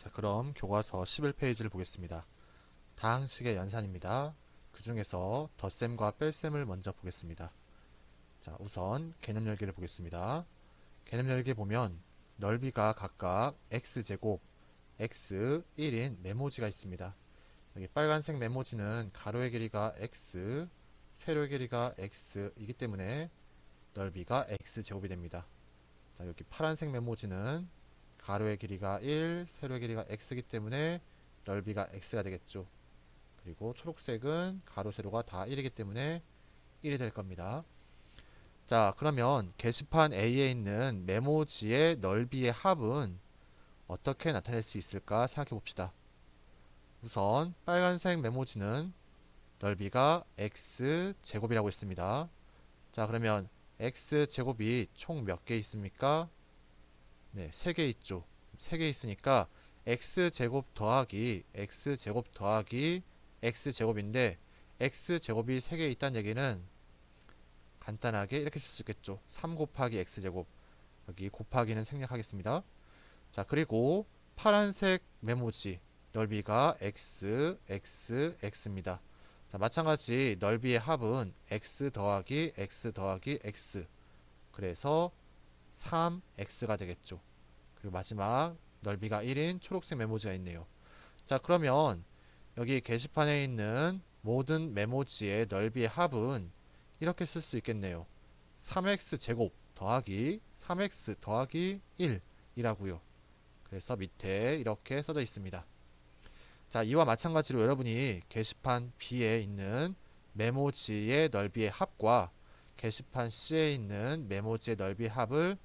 자, 그럼 교과서 11페이지를 보겠습니다. 다항식의 연산입니다. 그 중에서 덧셈과 뺄셈을 먼저 보겠습니다. 자, 우선 개념 열기를 보겠습니다. 개념 열기 보면 넓이가 각각 x제곱, x 1인 메모지가 있습니다. 여기 빨간색 메모지는 가로의 길이가 x, 세로의 길이가 x이기 때문에 넓이가 x제곱이 됩니다. 자, 여기 파란색 메모지는 가로의 길이가 1, 세로의 길이가 x이기 때문에 넓이가 x가 되겠죠. 그리고 초록색은 가로, 세로가 다 1이기 때문에 1이 될 겁니다. 자, 그러면 게시판 A에 있는 메모지의 넓이의 합은 어떻게 나타낼 수 있을까 생각해 봅시다. 우선 빨간색 메모지는 넓이가 x제곱이라고 했습니다. 자, 그러면 x제곱이 총 몇 개 있습니까? 네, 3개 있죠. 3개 있으니까 x제곱 더하기 x제곱 더하기 x제곱인데 x제곱이 3개 있다는 얘기는 간단하게 이렇게 쓸 수 있겠죠. 3 곱하기 x제곱. 여기 곱하기는 생략하겠습니다. 자, 그리고 파란색 메모지 넓이가 x, x, x입니다. 자, 마찬가지 넓이의 합은 x 더하기 x 더하기 x. 그래서 3x가 되겠죠. 그리고 마지막 넓이가 1인 초록색 메모지가 있네요. 자, 그러면 여기 게시판에 있는 모든 메모지의 넓이의 합은 이렇게 쓸 수 있겠네요. 3x 제곱 더하기 3x 더하기 1이라고요. 그래서 밑에 이렇게 써져 있습니다. 자, 이와 마찬가지로 여러분이 게시판 B에 있는 메모지의 넓이의 합과 게시판 C에 있는 메모지의 넓이의 합을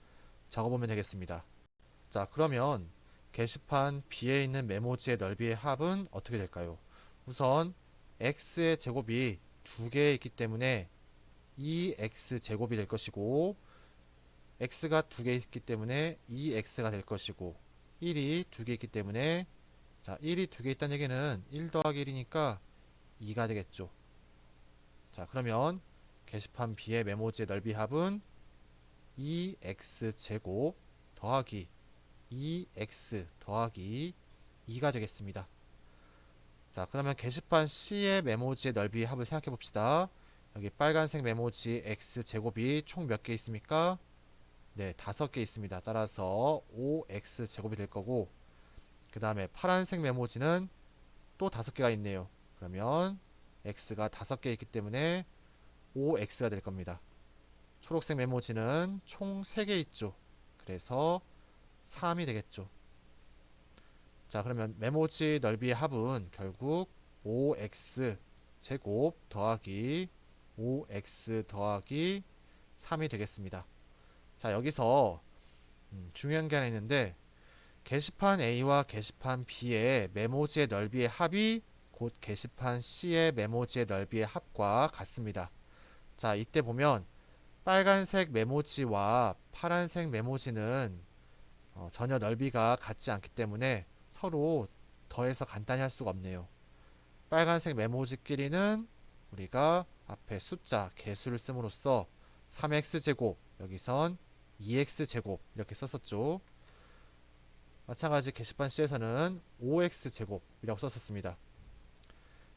적어보면 되겠습니다. 자, 그러면 게시판 B에 있는 메모지의 넓이의 합은 어떻게 될까요? 우선 x의 제곱이 2개 있기 때문에 2x 제곱이 될 것이고, x가 2개 있기 때문에 2x가 될 것이고, 1이 2개 있기 때문에, 자, 1이 2개 있다는 얘기는 1 더하기 1이니까 2가 되겠죠. 자, 그러면 게시판 B의 메모지의 넓이 합은 2x 제곱 더하기 2x 더하기 2가 되겠습니다. 자, 그러면 게시판 C의 메모지의 넓이의 합을 생각해 봅시다. 여기 빨간색 메모지 x 제곱이 총 몇 개 있습니까? 네, 5개 있습니다. 따라서 5x 제곱이 될 거고, 그 다음에 파란색 메모지는 또 5개가 있네요. 그러면 x가 5개 있기 때문에 5x가 될 겁니다. 초록색 메모지는 총 3개 있죠. 그래서 3이 되겠죠. 자, 그러면 메모지 넓이의 합은 결국 5x 제곱 더하기 5x 더하기 3이 되겠습니다. 자, 여기서 중요한 게 하나 있는데, 게시판 A와 게시판 B의 메모지의 넓이의 합이 곧 게시판 C의 메모지의 넓이의 합과 같습니다. 자, 이때 보면 빨간색 메모지와 파란색 메모지는 전혀 넓이가 같지 않기 때문에 서로 더해서 간단히 할 수가 없네요. 빨간색 메모지끼리는 우리가 앞에 숫자, 개수를 씀으로써 3x제곱, 여기선 2x제곱 이렇게 썼었죠. 마찬가지 게시판 C에서는 5x제곱이라고 썼었습니다.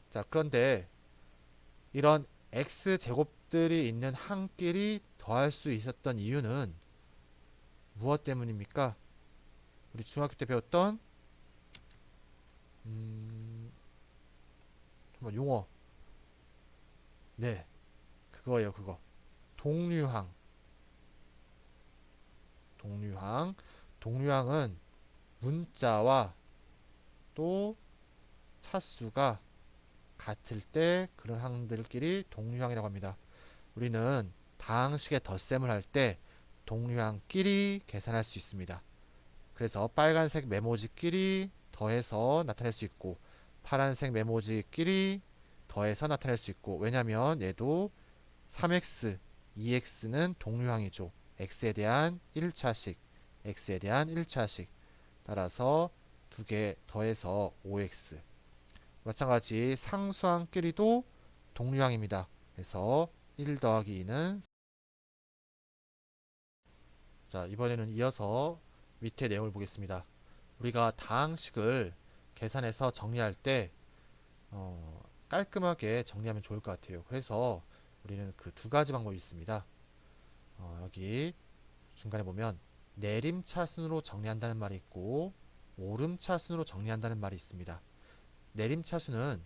자, 그런데 이런 x제곱들이 있는 항끼리 더할 수 있었던 이유는 무엇 때문입니까? 우리 중학교 때 배웠던 한번 용어. 네, 그거예요, 그거. 동류항. 동류항. 동류항은 문자와 또 차수가 같을 때 그런 항들끼리 동류항이라고 합니다. 우리는 다항식의 덧셈을 할 때 동류항끼리 계산할 수 있습니다. 그래서 빨간색 메모지끼리 더해서 나타낼 수 있고, 파란색 메모지끼리 더해서 나타낼 수 있고, 왜냐면 얘도 3x, 2x는 동류항이죠. x에 대한 1차식, x에 대한 1차식. 따라서 두 개 더해서 5x. 마찬가지 상수항끼리도 동류항입니다. 그래서 1 더하기 2는, 자, 이번에는 이어서 밑에 내용을 보겠습니다. 우리가 다항식을 계산해서 정리할 때 깔끔하게 정리하면 좋을 것 같아요. 그래서 우리는 그 두 가지 방법이 있습니다. 여기 중간에 보면 내림차순으로 정리한다는 말이 있고 오름차순으로 정리한다는 말이 있습니다. 내림차순은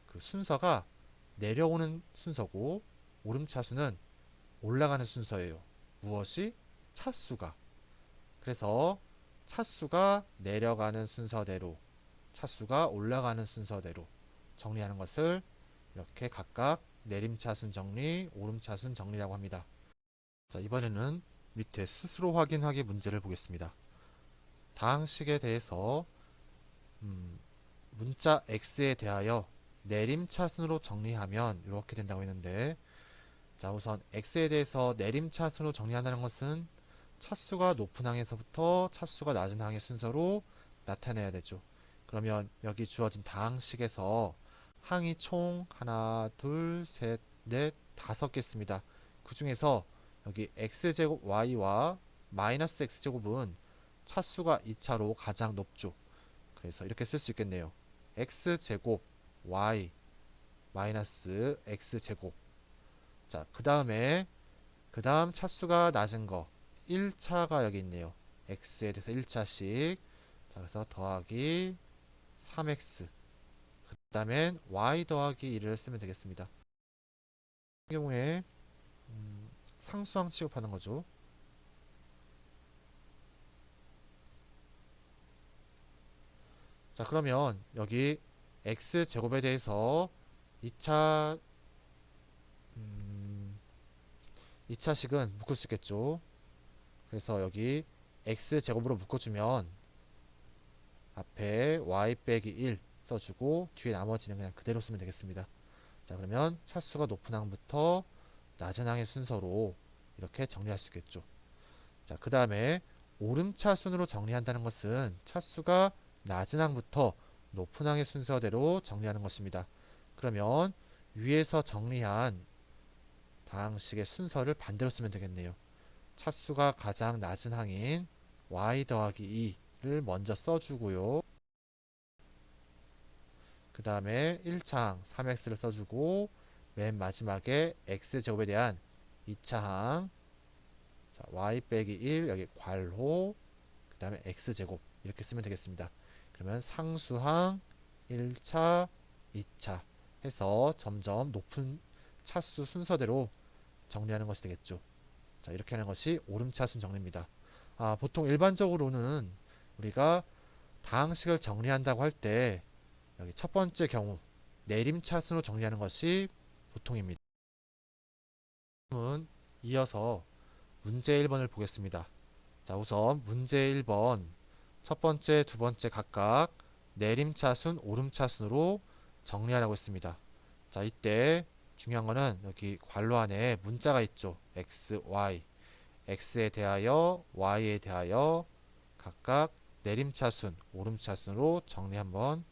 그 순서가 내려오는 순서고 오름차순은 올라가는 순서예요. 무엇이? 차수가. 그래서 차수가 내려가는 순서대로 차수가 올라가는 순서대로 정리하는 것을 이렇게 각각 내림차순 정리, 오름차순 정리라고 합니다. 자, 이번에는 밑에 스스로 확인하기 문제를 보겠습니다. 다항식에 대해서 문자 x에 대하여 내림차순으로 정리하면 이렇게 된다고 했는데, 자, 우선 x에 대해서 내림차순으로 정리한다는 것은 차수가 높은 항에서부터 차수가 낮은 항의 순서로 나타내야 되죠. 그러면 여기 주어진 다항식에서 항이 총 하나, 둘, 셋, 넷, 다섯 개 있습니다. 그 중에서 여기 x제곱 y와 마이너스 x제곱은 차수가 2차로 가장 높죠. 그래서 이렇게 쓸 수 있겠네요. x제곱 y 마이너스 x제곱. 자, 그 다음 차수가 낮은 거 1차가 여기 있네요. x에 대해서 1차씩. 자, 그래서 더하기 3x. 그 다음엔 y 더하기 1을 쓰면 되겠습니다. 이 경우에 상수항 취급하는 거죠. 자, 그러면 여기 x제곱에 대해서 2차 2차식은 묶을 수 있겠죠. 그래서 여기 x제곱으로 묶어주면 앞에 y 빼기 1 써주고 뒤에 나머지는 그냥 그대로 쓰면 되겠습니다. 자, 그러면 차수가 높은 항부터 낮은 항의 순서로 이렇게 정리할 수 있겠죠. 자, 그 다음에 오름차순으로 정리한다는 것은 차수가 낮은 항부터 높은 항의 순서대로 정리하는 것입니다. 그러면 위에서 정리한 다항식의 순서를 반대로 쓰면 되겠네요. 차수가 가장 낮은 항인 y 더하기 2를 먼저 써주고요. 그 다음에 1차항 3x를 써주고 맨 마지막에 x제곱에 대한 2차항 자, y 빼기 1 여기 괄호 그 다음에 x제곱 이렇게 쓰면 되겠습니다. 그러면 상수항 1차 2차 해서 점점 높은 차수 순서대로 정리하는 것이 되겠죠. 자, 이렇게 하는 것이 오름차순 정리입니다. 보통 일반적으로는 우리가 다항식을 정리한다고 할 때 여기 첫 번째 경우 내림차순으로 정리하는 것이 보통입니다. 다음은 이어서 문제 1번을 보겠습니다. 자, 우선 문제 1번 첫 번째, 두 번째 각각 내림차순, 오름차순으로 정리하라고 했습니다. 자, 이때 중요한 거는 여기 괄호 안에 문자가 있죠. x, y. x에 대하여, y에 대하여 각각 내림차순, 오름차순으로 정리 한번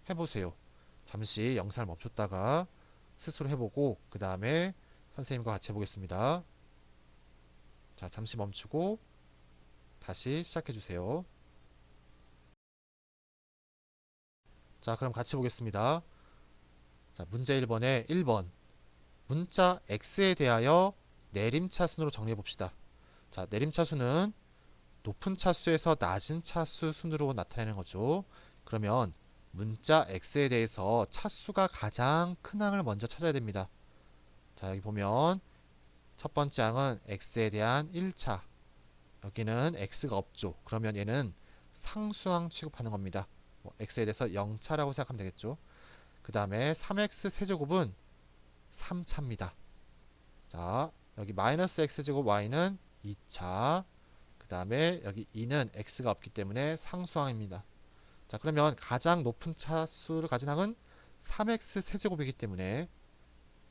해보세요. 잠시 영상을 멈췄다가 스스로 해보고 그 다음에 선생님과 같이 해보겠습니다. 자, 잠시 멈추고 다시 시작해주세요. 자, 그럼 같이 보겠습니다. 자, 문제 1번에 1번 문자 x에 대하여 내림차순으로 정리해 봅시다. 자, 내림차순은 높은 차수에서 낮은 차수 순으로 나타내는 거죠. 그러면 문자 x에 대해서 차수가 가장 큰 항을 먼저 찾아야 됩니다. 자, 여기 보면 첫 번째 항은 x에 대한 1차. 여기는 x가 없죠. 그러면 얘는 상수항 취급하는 겁니다. x에 대해서 0차라고 생각하면 되겠죠. 그 다음에 3x 세제곱은 3차입니다. 자, 여기 마이너스 x제곱 y는 2차. 그 다음에 여기 2는 x가 없기 때문에 상수항입니다. 자, 그러면 가장 높은 차수를 가진 항은 3x 세제곱이기 때문에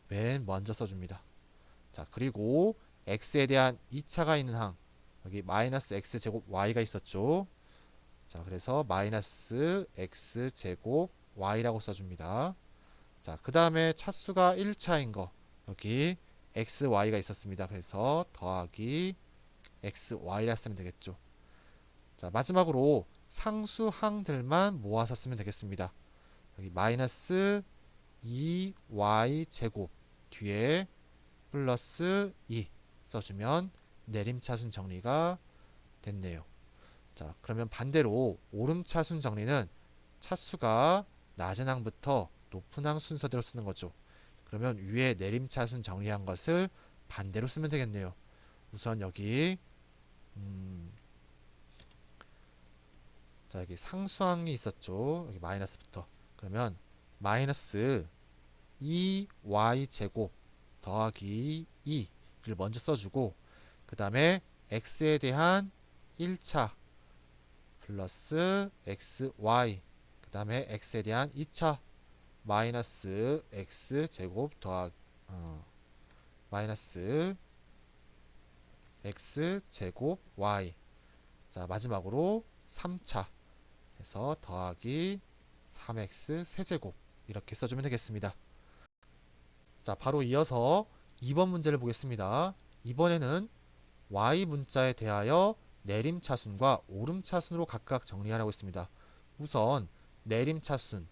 맨 먼저 써줍니다. 자, 그리고 x에 대한 2차가 있는 항 여기 마이너스 x제곱 y가 있었죠. 자, 그래서 마이너스 x제곱 y라고 써줍니다. 자, 그 다음에 차수가 1차인 거 여기 xy가 있었습니다. 그래서 더하기 xy라 쓰면 되겠죠. 자, 마지막으로 상수항들만 모아서 쓰면 되겠습니다. 여기 마이너스 2y 제곱 뒤에 플러스 2 써주면 내림차순 정리가 됐네요. 자, 그러면 반대로 오름차순 정리는 차수가 낮은 항부터 높은 항 순서대로 쓰는 거죠. 그러면 위에 내림차순 정리한 것을 반대로 쓰면 되겠네요. 우선 여기 자, 여기 상수항이 있었죠. 여기 마이너스부터. 그러면 마이너스 2y 제곱 더하기 2를 먼저 써주고 그 다음에 x에 대한 1차 플러스 xy 그 다음에 x에 대한 2차 마이너스 x 제곱 더하기 마이너스 x 제곱 y 자 마지막으로 3차 해서 더하기 3x 세제곱 이렇게 써주면 되겠습니다. 자 바로 이어서 2번 문제를 보겠습니다. 이번에는 y 문자에 대하여 내림차순과 오름차순으로 각각 정리하라고 했습니다. 우선 내림차순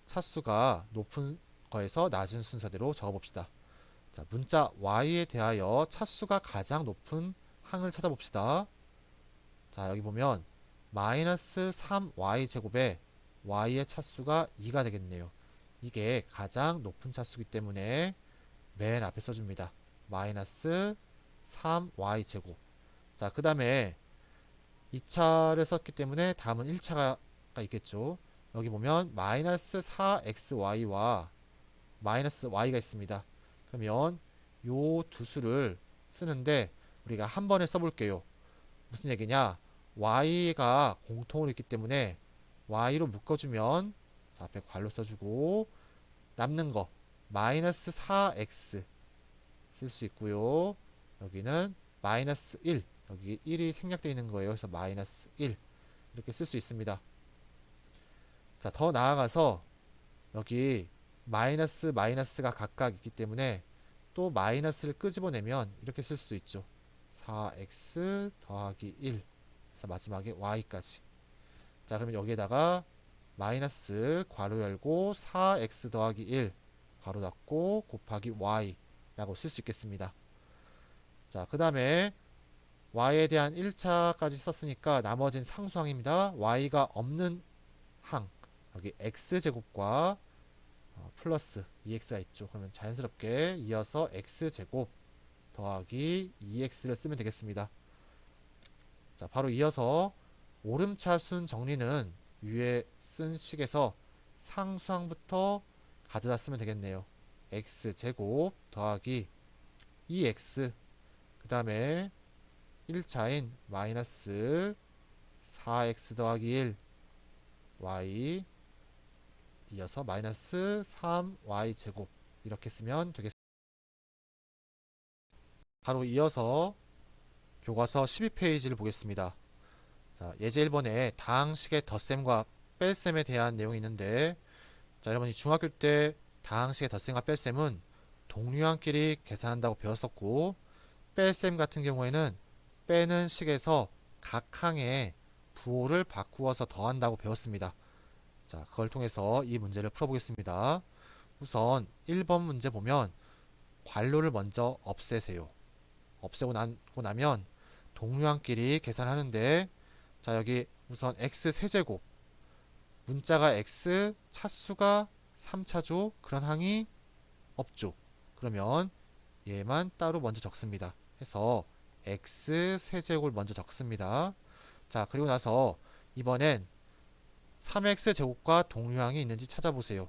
차수가 높은 거에서 낮은 순서대로 적어봅시다. 자, 문자 y에 대하여 차수가 가장 높은 항을 찾아봅시다. 자, 여기 보면 마이너스 3y 제곱에 y의 차수가 2가 되겠네요. 이게 가장 높은 차수이기 때문에 맨 앞에 써줍니다. 마이너스 3y 제곱. 자, 그 다음에 2차를 썼기 때문에 다음은 1차가 있겠죠. 여기 보면 마이너스 4xy와 마이너스 y가 있습니다. 그러면 요 두 수를 쓰는데 우리가 한 번에 써볼게요. 무슨 얘기냐? y가 공통으로 있기 때문에 y로 묶어주면 자, 앞에 괄호 써주고 남는 거 마이너스 4x 쓸 수 있고요. 여기는 마이너스 1 여기 1이 생략되어 있는 거예요. 그래서 마이너스 1 이렇게 쓸 수 있습니다. 자, 더 나아가서 여기 마이너스가 각각 있기 때문에 또 마이너스를 끄집어내면 이렇게 쓸 수 있죠. 4x 더하기 1 그래서 마지막에 y까지. 자, 그러면 여기에다가 마이너스 괄호 열고 4x 더하기 1 괄호 닫고 곱하기 y 라고 쓸 수 있겠습니다. 자, 그 다음에 y에 대한 1차까지 썼으니까 나머진 상수항입니다. y가 없는 항 여기 x제곱과 플러스 2x가 있죠. 그러면 자연스럽게 이어서 x제곱 더하기 2x를 쓰면 되겠습니다. 자, 바로 이어서 오름차순 정리는 위에 쓴 식에서 상수항부터 가져다 쓰면 되겠네요. x제곱 더하기 2x 그 다음에 1차인 마이너스 4x 더하기 1 y 이어서 마이너스 3y 제곱 이렇게 쓰면 되겠습니다. 바로 이어서 교과서 12페이지를 보겠습니다. 자, 예제 1번에 다항식의 덧셈과 뺄셈에 대한 내용이 있는데 자, 여러분이 중학교 때 다항식의 덧셈과 뺄셈은 동류항끼리 계산한다고 배웠었고 뺄셈 같은 경우에는 빼는 식에서 각 항에 부호를 바꾸어서 더한다고 배웠습니다. 자, 그걸 통해서 이 문제를 풀어보겠습니다. 우선 1번 문제 보면 괄호를 먼저 없애세요. 없애고 나면 동류항끼리 계산하는데 자, 여기 우선 x 세제곱 문자가 x 차수가 3차죠. 그런 항이 없죠. 그러면 얘만 따로 먼저 적습니다. 해서 x 세제곱을 먼저 적습니다. 자, 그리고 나서 이번엔 3x 제곱과 동류항이 있는지 찾아보세요.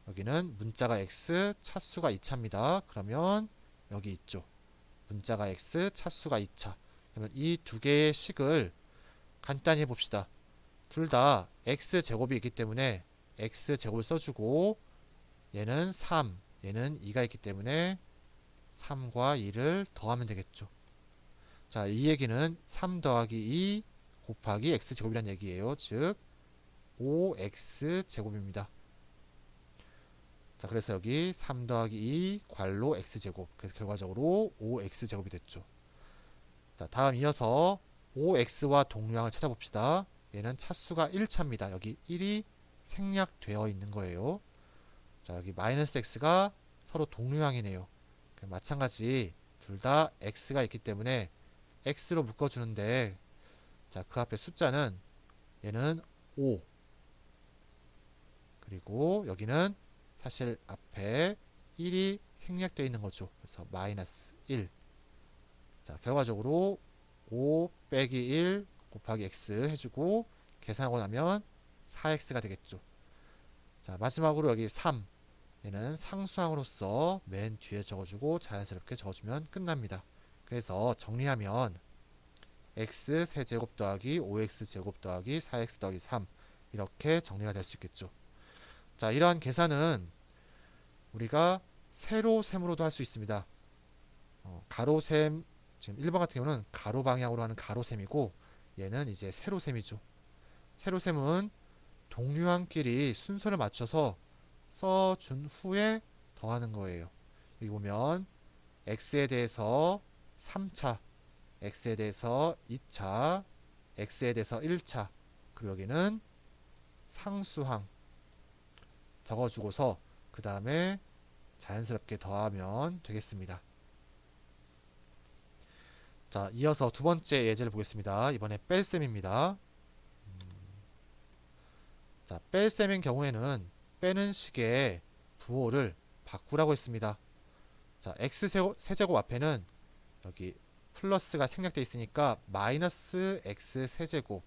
여기는 문자가 x 차수가 2차입니다. 그러면 여기 있죠. 문자가 x 차수가 2차. 그러면 이 두 개의 식을 간단히 해봅시다. 둘 다 x 제곱이 있기 때문에 x 제곱을 써주고 얘는 3 얘는 2가 있기 때문에 3과 2를 더하면 되겠죠. 자, 이 얘기는 3 더하기 2 곱하기 x제곱이란 얘기예요. 즉 5x제곱입니다. 자, 그래서 여기 3 더하기 2 괄호 x제곱 그래서 결과적으로 5x제곱이 됐죠. 자, 다음 이어서 5x와 동류항을 찾아봅시다. 얘는 차수가 1차입니다. 여기 1이 생략되어 있는 거예요. 자, 여기 마이너스 x가 서로 동류항이네요. 마찬가지 둘 다 x가 있기 때문에 x로 묶어주는데, 자, 그 앞에 숫자는 얘는 5, 그리고 여기는 사실 앞에 1이 생략되어 있는 거죠. 그래서 마이너스 1. 자, 결과적으로 5 빼기 1 곱하기 x 해주고 계산하고 나면 4x가 되겠죠. 자, 마지막으로 여기 3. 얘는 상수항으로서 맨 뒤에 적어주고 자연스럽게 적어주면 끝납니다. 그래서 정리하면 x 세제곱 더하기 5x 제곱 더하기 4x 더하기 3 이렇게 정리가 될 수 있겠죠. 자, 이러한 계산은 우리가 세로셈으로도 할 수 있습니다. 가로셈, 지금 1번 같은 경우는 가로 방향으로 하는 가로셈이고, 얘는 이제 세로셈이죠. 세로셈은 동류항끼리 순서를 맞춰서 써준 후에 더하는 거예요. 여기 보면 x에 대해서 3차, x에 대해서 2차, x에 대해서 1차, 그리고 여기는 상수항 적어주고서 그 다음에 자연스럽게 더하면 되겠습니다. 자, 이어서 두 번째 예제를 보겠습니다. 이번에 뺄셈입니다. 자, 뺄셈인 경우에는 빼는 식의 부호를 바꾸라고 했습니다. 자, x 세제곱 앞에는 여기 플러스가 생략되어 있으니까 마이너스 x 세제곱,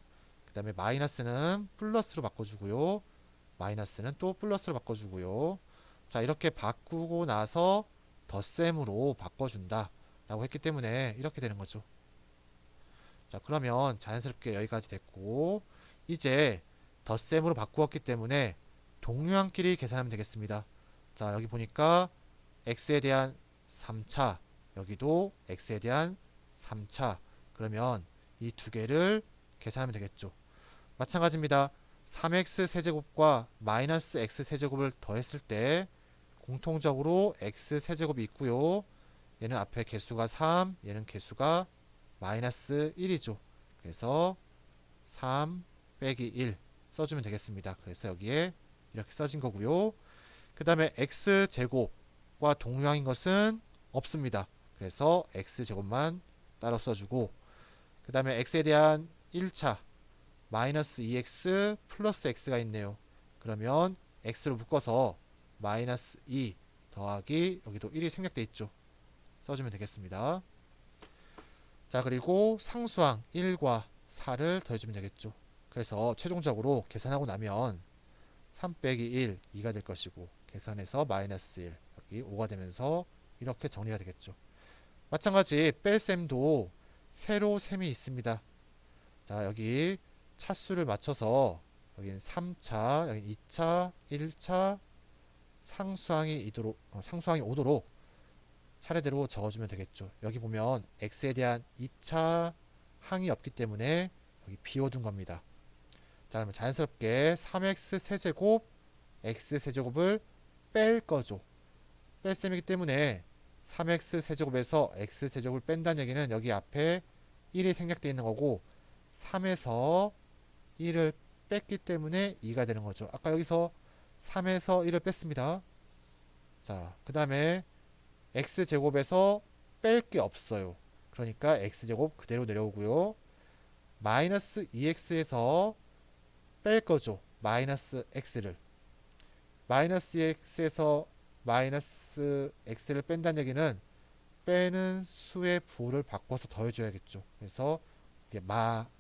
그 다음에 마이너스는 플러스로 바꿔주고요, 마이너스는 또 플러스로 바꿔주고요. 자, 이렇게 바꾸고 나서 덧셈으로 바꿔준다 라고 했기 때문에 이렇게 되는 거죠. 자, 그러면 자연스럽게 여기까지 됐고, 이제 덧셈으로 바꾸었기 때문에 동류항끼리 계산하면 되겠습니다. 자, 여기 보니까 x에 대한 3차, 여기도 x에 대한 3차. 그러면 이 두 개를 계산하면 되겠죠. 마찬가지입니다. 3x 세제곱과 마이너스 x 세제곱을 더했을 때 공통적으로 x 세제곱이 있고요. 얘는 앞에 개수가 3, 얘는 개수가 마이너스 1이죠. 그래서 3 빼기 1 써주면 되겠습니다. 그래서 여기에 이렇게 써진 거고요. 그 다음에 x제곱과 동류항인 것은 없습니다. 그래서 x제곱만 따로 써주고, 그 다음에 x에 대한 1차 마이너스 2x 플러스 x가 있네요. 그러면 x로 묶어서 마이너스 2 더하기 여기도 1이 생략돼 있죠. 써주면 되겠습니다. 자, 그리고 상수항 1과 4를 더해주면 되겠죠. 그래서 최종적으로 계산하고 나면 3 빼기 1, 2가 될 것이고, 계산해서 마이너스 1, 여기 5가 되면서 이렇게 정리가 되겠죠. 마찬가지 뺄셈도 세로셈이 있습니다. 자, 여기 차수를 맞춰서 여기는 3차, 여기 2차, 1차 상수항이 오도록 차례대로 적어주면 되겠죠. 여기 보면 x에 대한 2차 항이 없기 때문에 여기 비워둔 겁니다. 자, 그러면 자연스럽게 3x 세제곱 x 세제곱을 뺄 거죠. 뺄셈이기 때문에 3x 세제곱에서 x 세제곱을 뺀다는 얘기는 여기 앞에 1이 생략되어 있는 거고, 3에서 1을 뺐기 때문에 2가 되는 거죠. 아까 여기서 3에서 1을 뺐습니다. 자, 그 다음에 x제곱에서 뺄 게 없어요. 그러니까 x제곱 그대로 내려오고요. 마이너스 2x에서 뺄 거죠. 마이너스 x를. 마이너스 x에서 마이너스 x를 뺀다는 얘기는 빼는 수의 부호를 바꿔서 더해줘야겠죠. 그래서 이게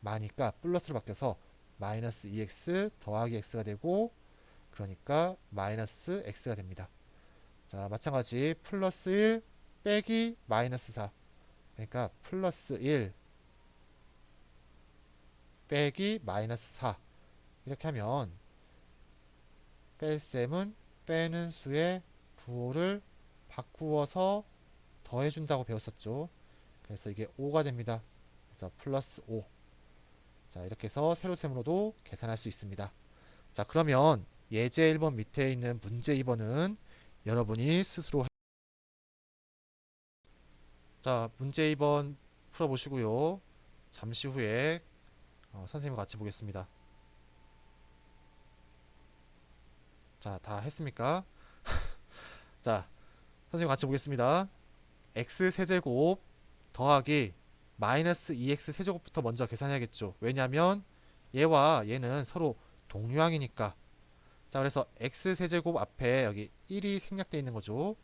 마니까 플러스로 바뀌어서 마이너스 2x 더하기 x가 되고, 그러니까 마이너스 x가 됩니다. 자, 마찬가지 플러스 1 빼기 마이너스 4, 그러니까 플러스 1 빼기 마이너스 4, 이렇게 하면 뺄셈은 빼는 수의 부호를 바꾸어서 더해준다고 배웠었죠. 그래서 이게 5가 됩니다. 그래서 플러스 5. 자, 이렇게 해서 세로셈으로도 계산할 수 있습니다. 자, 그러면 예제 1번 밑에 있는 문제 2번은 여러분이 스스로 자, 문제 2번 풀어보시고요. 잠시 후에 선생님과 같이 보겠습니다. 자, 다 했습니까? 자, 선생님 같이 보겠습니다. x 세제곱 더하기 마이너스 2x 세제곱부터 먼저 계산해야겠죠. 왜냐면 얘와 얘는 서로 동류항이니까. 자, 그래서 x 세제곱 앞에 여기 1이 생략되어 있는 거죠.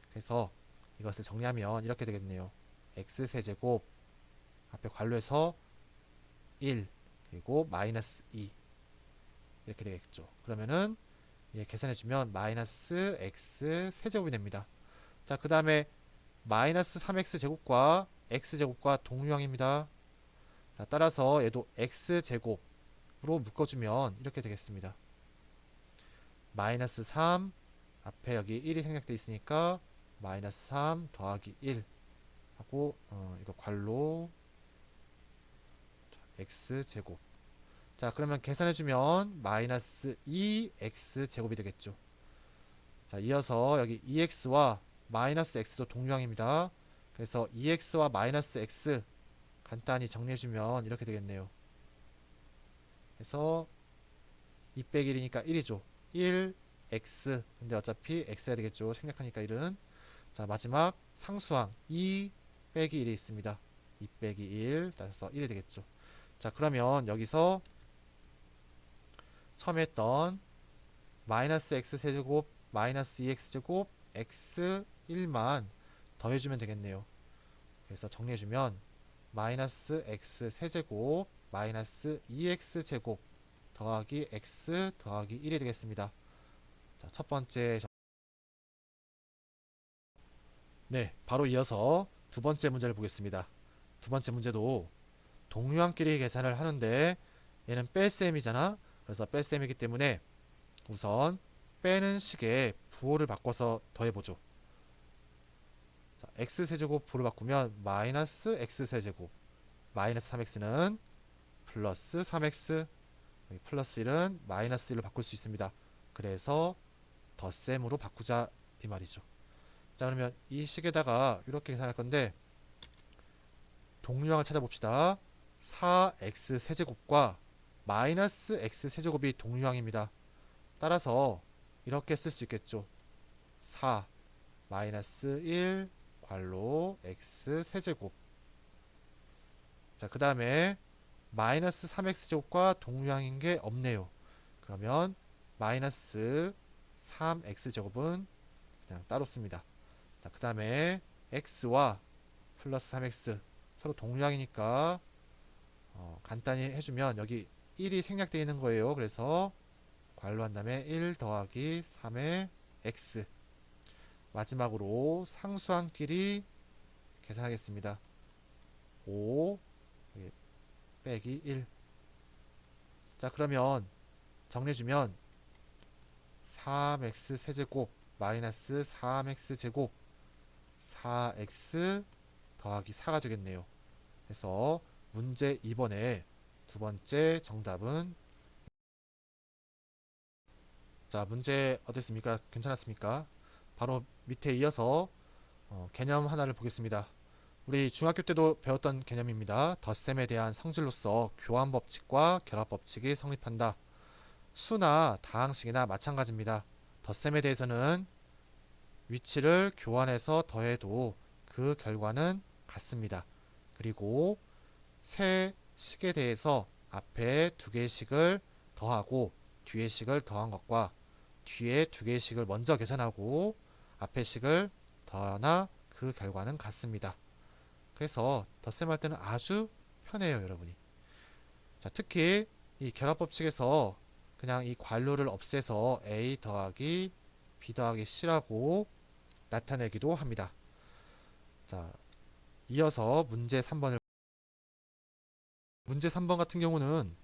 그래서 이것을 정리하면 이렇게 되겠네요. x 세제곱 앞에 괄호에서 1 그리고 마이너스 2 이렇게 되겠죠. 그러면은 얘 계산해주면 마이너스 x 세제곱이 됩니다. 자, 그 다음에 마이너스 3x 제곱과 x 제곱과 동류항입니다. 자, 따라서 얘도 x 제곱으로 묶어주면 이렇게 되겠습니다. 마이너스 3 앞에 여기 1이 생략되어 있으니까 마이너스 3 더하기 1 하고 이거 괄호 x 제곱. 자, 그러면 계산해주면 마이너스 2x 제곱이 되겠죠. 자, 이어서 여기 2x와 마이너스 x도 동류항입니다. 그래서 2x와 마이너스 x 간단히 정리해주면 이렇게 되겠네요. 그래서 2 빼기 1이니까 1이죠. 1x 근데 어차피 x야 되겠죠. 생략하니까 1은. 자, 마지막 상수항 2 빼기 1이 있습니다. 2 빼기 1 따라서 1이 되겠죠. 자, 그러면 여기서 처음에 했던 마이너스 x 세제곱 마이너스 2x 제곱 x 1만 더해주면 되겠네요. 그래서 정리해주면 마이너스 x 세제곱 마이너스 2x 제곱 더하기 x 더하기 1이 되겠습니다. 자, 첫 번째 네, 바로 이어서 두 번째 문제를 보겠습니다. 두 번째 문제도 동류항끼리 계산을 하는데 얘는 뺄셈이잖아. 그래서 뺄셈이기 때문에 우선 빼는 식에 부호를 바꿔서 더해보죠. 자, x세제곱 부호를 바꾸면 마이너스 x세제곱 마이너스 3x는 플러스 3x 플러스 1은 마이너스 1로 바꿀 수 있습니다. 그래서 덧셈으로 바꾸자 이 말이죠. 자, 그러면 이 식에다가 이렇게 계산할 건데 동류항을 찾아봅시다. 4x 세제곱과 마이너스 x 세제곱이 동류항입니다. 따라서 이렇게 쓸 수 있겠죠. 4 마이너스 1 괄호 x 세제곱. 자, 그 다음에 마이너스 3x 제곱과 동류항인 게 없네요. 그러면 마이너스 3x 제곱은 그냥 따로 씁니다. 자, 그 다음에 x와 플러스 3x 서로 동류항이니까 간단히 해주면 여기 1이 생략되어 있는 거예요. 그래서 괄호 한 다음에 1 더하기 3의 x 마지막으로 상수항끼리 계산하겠습니다. 5 빼기 1. 자, 그러면 정리해주면 3x 세제곱 마이너스 3x 제곱 4x 더하기 4가 되겠네요. 그래서 문제 2번에 두 번째 정답은 자, 문제 어땠습니까? 괜찮았습니까? 바로 밑에 이어서 개념 하나를 보겠습니다. 우리 중학교 때도 배웠던 개념입니다. 덧셈에 대한 성질로서 교환 법칙과 결합 법칙이 성립한다. 수나 다항식이나 마찬가지입니다. 덧셈에 대해서는 위치를 교환해서 더해도 그 결과는 같습니다. 그리고 세 식에 대해서 앞에 두 개의 식을 더하고 뒤에 식을 더한 것과 뒤에 두 개의 식을 먼저 계산하고 앞에 식을 더하나 그 결과는 같습니다. 그래서 덧셈할 때는 아주 편해요, 여러분이. 자, 특히 이 결합 법칙에서 그냥 이 괄호를 없애서 a 더하기 b 더하기 c라고 나타내기도 합니다. 자, 이어서 문제 3번 같은 경우는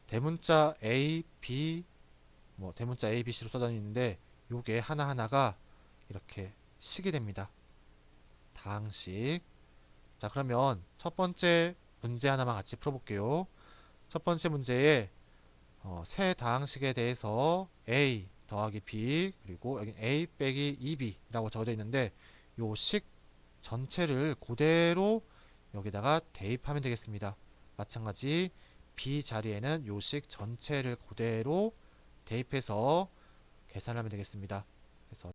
대문자 a, b 대문자 a, b, c로 써져 있는데 요게 하나하나가 이렇게 식이 됩니다. 다항식. 자, 그러면 첫 번째 문제 하나만 같이 풀어볼게요. 첫 번째 문제에 세 다항식에 대해서 a 더하기 b 그리고 여기 a 빼기 2b라고 적어져 있는데 요 식 전체를 그대로 여기다가 대입하면 되겠습니다. 마찬가지 b 자리에는 요 식 전체를 그대로 대입해서 계산하면 되겠습니다. 그래서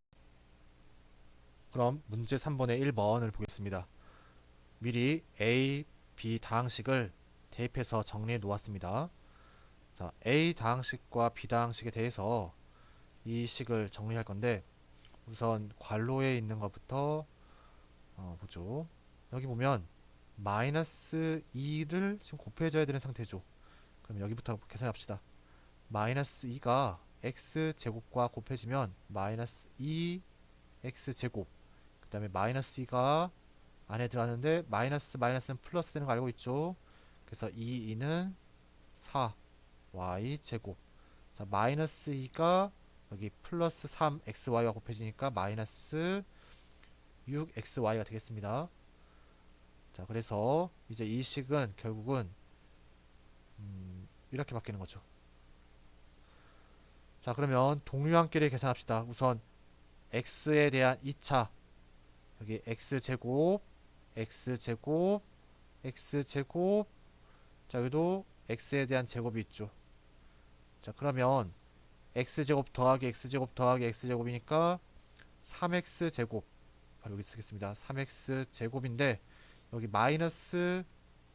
그럼 문제 3번의 1번을 보겠습니다. 미리 A, B 다항식을 대입해서 정리해 놓았습니다. 자, A 다항식과 B 다항식에 대해서 이 식을 정리할 건데 우선 괄호에 있는 것부터 보죠. 여기 보면 마이너스 2를 지금 곱해줘야 되는 상태죠. 그럼 여기부터 계산합시다. 마이너스 2가 x제곱과 곱해지면 마이너스 2x제곱, 그 다음에 마이너스 2가 안에 들어가는데 마이너스 마이너스는 플러스 되는 거 알고 있죠. 그래서 2는 4y제곱. 자, 마이너스 2가 여기 플러스 3xy와 곱해지니까 마이너스 6xy가 되겠습니다. 자, 그래서 이제 이 식은 결국은 이렇게 바뀌는 거죠. 자, 그러면 동류항끼리 계산합시다. 우선 x에 대한 2차, 여기 x제곱, x제곱, x제곱. 자, 여기도 x에 대한 제곱이 있죠. 자, 그러면 x제곱 더하기 x제곱 더하기 x제곱이니까 3x제곱, 바로 여기 쓰겠습니다. 3x제곱인데 여기 마이너스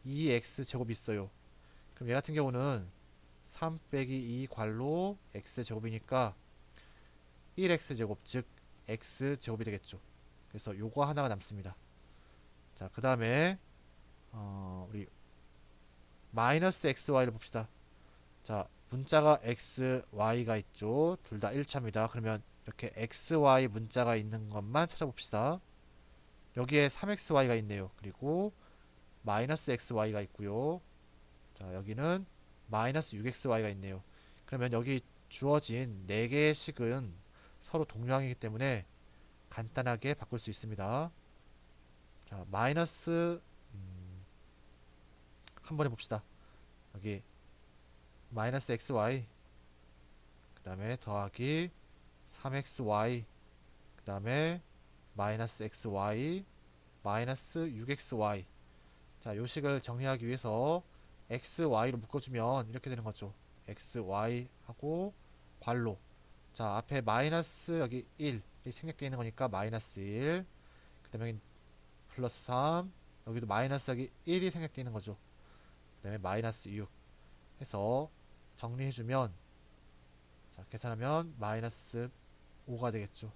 2x제곱이 있어요. 그럼 얘 같은 경우는 3 빼기 2 괄호 x제곱이니까 1x제곱, 즉 x제곱이 되겠죠. 그래서 요거 하나가 남습니다. 자, 그 다음에 우리 마이너스 xy를 봅시다. 자, 문자가 x, y가 있죠. 둘 다 1차입니다. 그러면 이렇게 x, y 문자가 있는 것만 찾아봅시다. 여기에 3xy가 있네요. 그리고 마이너스 xy가 있고요. 자, 여기는 마이너스 6xy가 있네요. 그러면 여기 주어진 4개의 식은 서로 동류항이기 때문에 간단하게 바꿀 수 있습니다. 자, 마이너스 한 번에 봅시다. 여기 마이너스 xy, 그 다음에 더하기 3xy, 그 다음에 마이너스 xy, 마이너스 6xy. 자, 요 식을 정리하기 위해서 xy로 묶어주면 이렇게 되는 거죠. xy 하고 괄호. 자, 앞에 마이너스 여기 1이 생략되어 있는 거니까 마이너스 1, 그 다음에 여기 플러스 3, 여기도 마이너스 여기 1이 생략되어 있는 거죠. 그 다음에 마이너스 6 해서 정리해주면, 자, 계산하면 마이너스 5가 되겠죠.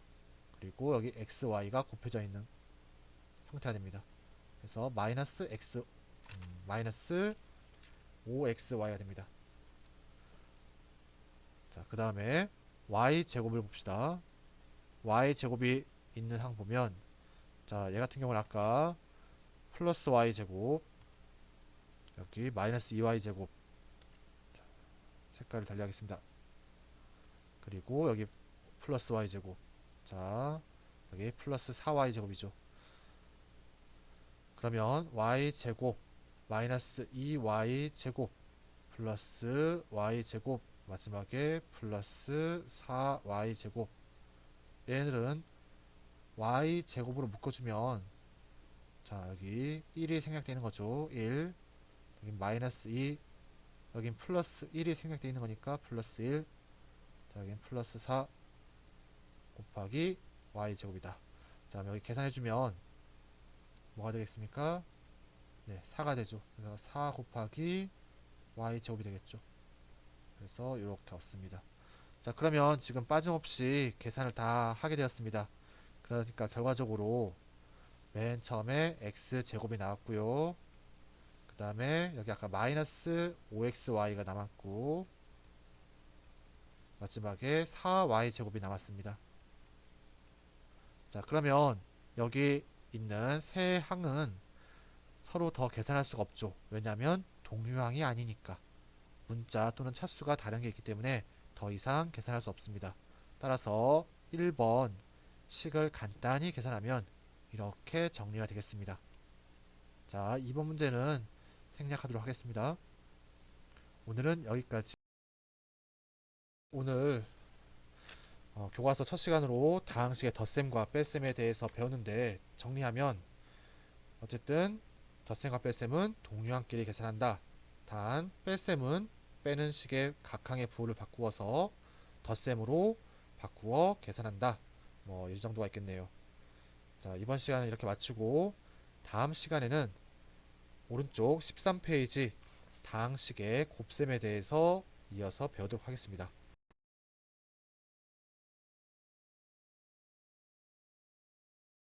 그리고 여기 xy가 곱해져 있는 형태가 됩니다. 그래서 마이너스 x, 마이너스 5xy가 됩니다. 자, 그 다음에 y제곱을 봅시다. y제곱이 있는 항 보면, 자, 얘 같은 경우는 아까 플러스 y제곱, 여기 마이너스 2y제곱. 색깔을 달리하겠습니다. 그리고 여기 플러스 y제곱. 자, 여기 플러스 4y제곱이죠. 그러면 y제곱 마이너스 2y제곱 플러스 y제곱, 마지막에 플러스 4y제곱. 얘네들은 y제곱으로 묶어주면, 자, 여기 1이 생략되는 거죠. 1, 여기 마이너스 2, 여긴 플러스 1이 생략되어 있는 거니까 플러스 1, 자, 여긴 플러스 4 곱하기 y제곱이다. 자, 여기 계산해주면 뭐가 되겠습니까? 네, 4가 되죠. 그래서 4 곱하기 y제곱이 되겠죠. 그래서 이렇게 얻습니다. 자, 그러면 지금 빠짐없이 계산을 다 하게 되었습니다. 그러니까 결과적으로 맨 처음에 x제곱이 나왔고요. 그 다음에 여기 아까 마이너스 5xy가 남았고, 마지막에 4y제곱이 남았습니다. 자, 그러면 여기 있는 세 항은 서로 더 계산할 수가 없죠. 왜냐하면 동류항이 아니니까. 문자 또는 차수가 다른 게 있기 때문에 더 이상 계산할 수 없습니다. 따라서 1번 식을 간단히 계산하면 이렇게 정리가 되겠습니다. 자, 2번 문제는 생략하도록 하겠습니다. 오늘은 여기까지. 오늘 교과서 첫 시간으로 다항식의 덧셈과 뺄셈에 대해서 배웠는데, 정리하면 어쨌든 덧셈과 뺄셈은 동류항끼리 계산한다. 단 뺄셈은 빼는 식의 각항의 부호를 바꾸어서 덧셈으로 바꾸어 계산한다. 뭐 이 정도가 있겠네요. 자, 이번 시간은 이렇게 마치고 다음 시간에는 오른쪽 13페이지 다항식의 곱셈에 대해서 이어서 배우도록 하겠습니다.